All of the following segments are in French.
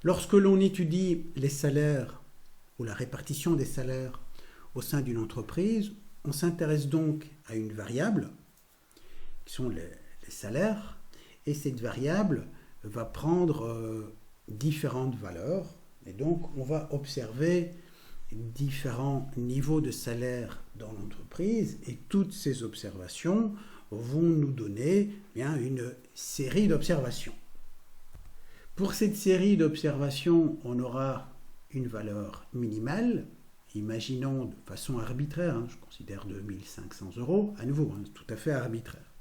Lorsque l'on étudie les salaires ou la répartition des salaires au sein d'une entreprise, on s'intéresse donc à une variable, qui sont les salaires, et cette variable va prendre différentes valeurs, et donc on va observer différents niveaux de salaire dans l'entreprise, et toutes ces observations vont nous donner une série d'observations. Pour cette série d'observations, on aura une valeur minimale, imaginons de façon arbitraire, je considère 2500 €, à nouveau, tout à fait arbitraire,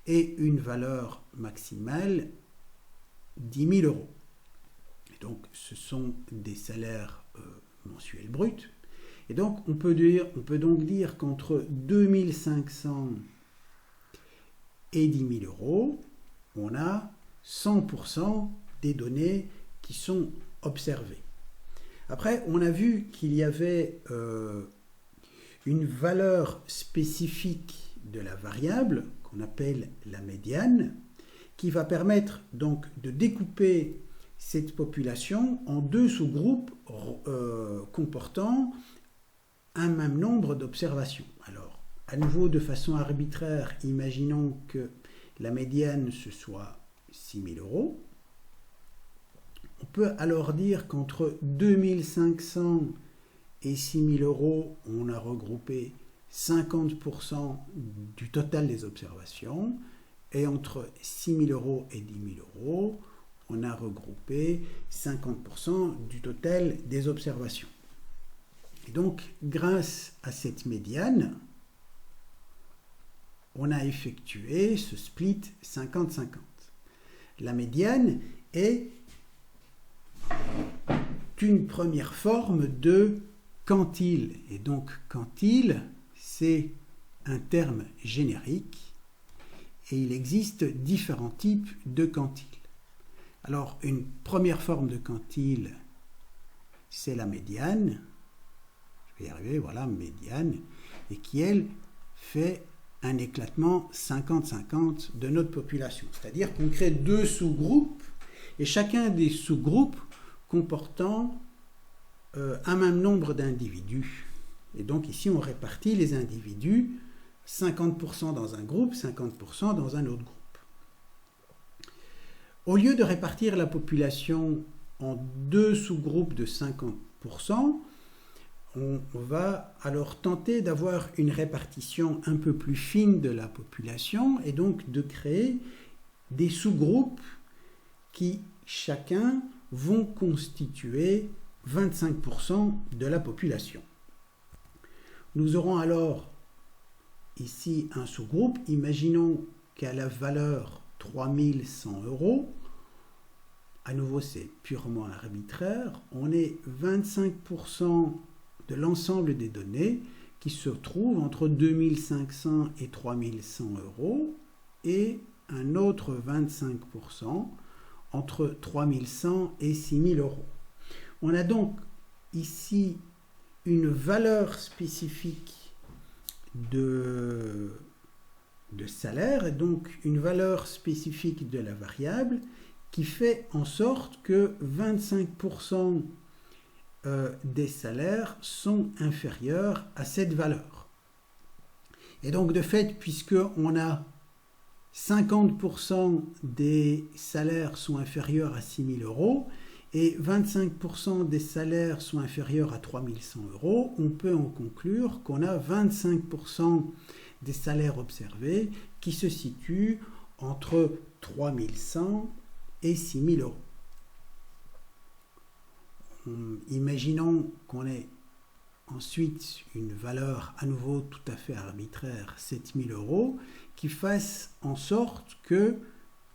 et une valeur maximale 10 000 €. Et donc, ce sont des salaires mensuels bruts. Et donc, on peut donc dire qu'entre 2500 et 10 000 €, on a 100% des données qui sont observées. Après, on a vu qu'il y avait une valeur spécifique de la variable, qu'on appelle la médiane, qui va permettre donc de découper cette population en deux sous-groupes comportant un même nombre d'observations. Alors, à nouveau, de façon arbitraire, imaginons que la médiane, ce soit 6 000 €. On peut alors dire qu'entre 2500 et 6 000 €, on a regroupé 50% du total des observations, et entre 6 000 € et 10 000 €, on a regroupé 50% du total des observations. Et donc, grâce à cette médiane, on a effectué ce split 50-50. La médiane est une première forme de quantile. Et donc, quantile, c'est un terme générique et il existe différents types de quantiles. Alors, une première forme de quantile, c'est la médiane. Je vais y arriver, voilà, médiane, et qui, elle, fait un éclatement 50-50 de notre population. C'est-à-dire qu'on crée deux sous-groupes, et chacun des sous-groupes comportant un même nombre d'individus. Et donc ici, on répartit les individus, 50% dans un groupe, 50% dans un autre groupe. Au lieu de répartir la population en deux sous-groupes de 50%, on va alors tenter d'avoir une répartition un peu plus fine de la population et donc de créer des sous-groupes qui, chacun, vont constituer 25% de la population. Nous aurons alors ici un sous-groupe. Imaginons qu'à la valeur 3100 €, à nouveau c'est purement arbitraire, on est 25% de l'ensemble des données qui se trouvent entre 2500 et 3100 € et un autre 25% entre 3100 et 6000 €. On a donc ici une valeur spécifique de salaire et donc une valeur spécifique de la variable qui fait en sorte que 25% des salaires sont inférieurs à cette valeur. Et donc de fait, puisqu'on a 50% des salaires sont inférieurs à 6 000 € et 25% des salaires sont inférieurs à 3100 €, on peut en conclure qu'on a 25% des salaires observés qui se situent entre 3100 et 6 000 €. Imaginons qu'on ait ensuite une valeur à nouveau tout à fait arbitraire, 7 000 €, qui fasse en sorte que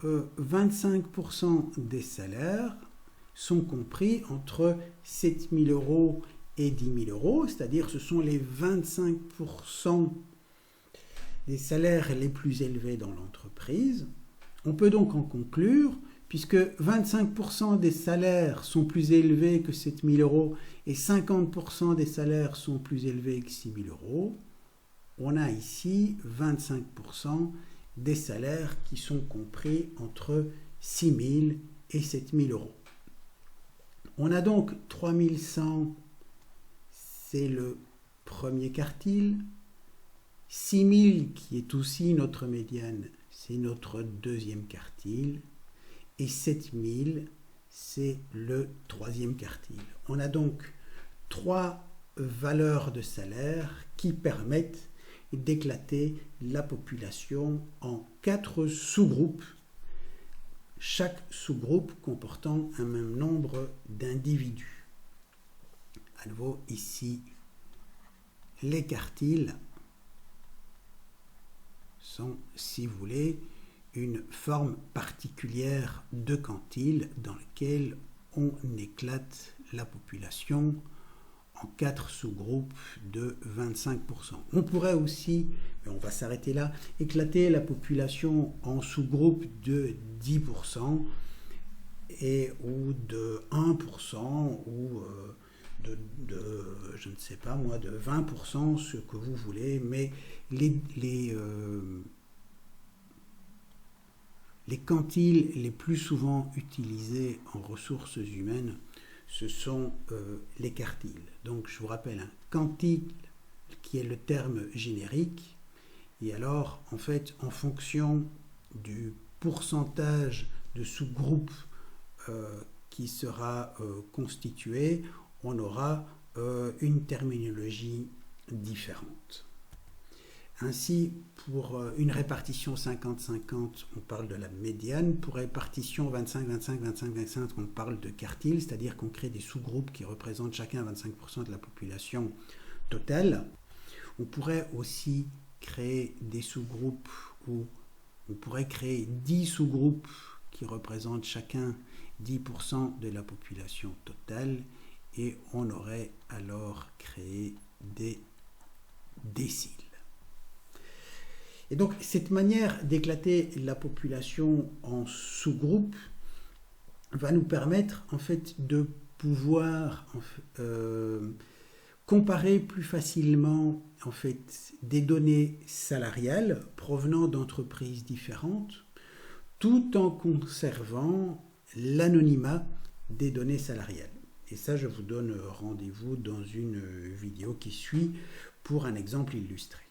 25% des salaires sont compris entre 7 000 € et 10 000 €, c'est-à-dire ce sont les 25% des salaires les plus élevés dans l'entreprise. On peut donc en conclure, puisque 25% des salaires sont plus élevés que 7 000 € et 50% des salaires sont plus élevés que 6 000 €, on a ici 25% des salaires qui sont compris entre 6 000 et 7 000 €. On a donc 3100, c'est le premier quartile. 6000, qui est aussi notre médiane, c'est notre deuxième quartile. Et 7000, c'est le troisième quartile. On a donc 3 valeurs de salaire qui permettent d'éclater la population en 4 sous-groupes, chaque sous-groupe comportant un même nombre d'individus. À nouveau, ici, les quartiles sont, si vous voulez, une forme particulière de quantile dans lequel on éclate la population en 4 sous-groupes de 25%. On pourrait aussi, mais on va s'arrêter là, éclater la population en sous-groupes de 10% ou de 1% ou je ne sais pas moi, de 20%, ce que vous voulez, mais les quantiles les plus souvent utilisés en ressources humaines, ce sont les quartiles. Donc je vous rappelle, un quantile qui est le terme générique, et alors en fait en fonction du pourcentage de sous-groupes qui sera constitué, on aura une terminologie différente. Ainsi, pour une répartition 50-50, on parle de la médiane. Pour répartition 25-25-25-25, on parle de quartile, c'est-à-dire qu'on crée des sous-groupes qui représentent chacun 25% de la population totale. On pourrait aussi créer des sous-groupes où on pourrait créer 10 sous-groupes qui représentent chacun 10% de la population totale, et on aurait alors créé des déciles. Et donc, cette manière d'éclater la population en sous-groupes va nous permettre, en fait, de pouvoir comparer plus facilement, en fait, des données salariales provenant d'entreprises différentes, tout en conservant l'anonymat des données salariales. Et ça, je vous donne rendez-vous dans une vidéo qui suit pour un exemple illustré.